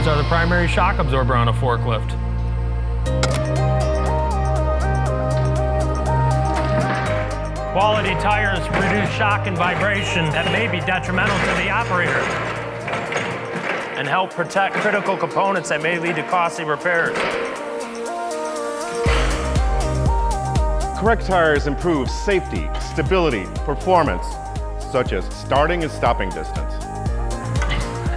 tires are the primary shock absorber on a forklift. Quality tires reduce shock and vibration that may be detrimental to the operator and help protect critical components that may lead to costly repairs. Correct tires improve safety, stability, performance, such as starting and stopping distance.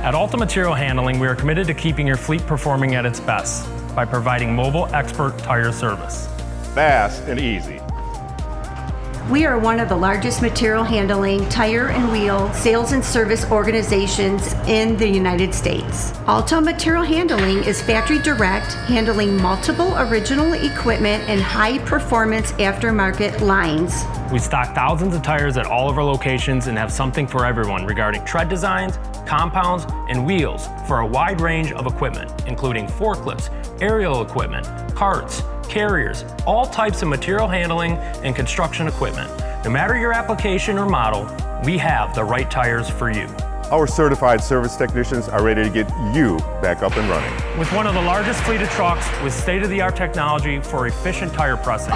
At Alta Material Handling, we are committed to keeping your fleet performing at its best by providing mobile expert tire service. Fast and easy. We are one of the largest material handling, tire and wheel sales and service organizations in the United States. Alta Material Handling is factory direct, handling multiple original equipment and high performance aftermarket lines. We stock thousands of tires at all of our locations and have something for everyone regarding tread designs, compounds, and wheels for a wide range of equipment, including forklifts, aerial equipment, carts, carriers, all types of material handling and construction equipment. No matter your application or model, we have the right tires for you. Our certified service technicians are ready to get you back up and running. With one of the largest fleet of trucks with state-of-the-art technology for efficient tire pressing.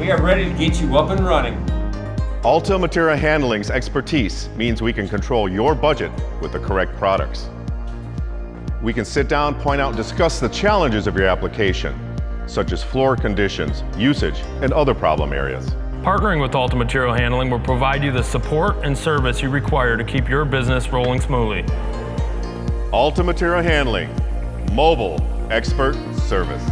We are ready to get you up and running. Alta Material Handling's expertise means we can control your budget with the correct products. We can sit down, point out, and discuss the challenges of your application, such as floor conditions, usage, and other problem areas. Partnering with Alta Material Handling will provide you the support and service you require to keep your business rolling smoothly. Alta Material Handling, mobile expert service.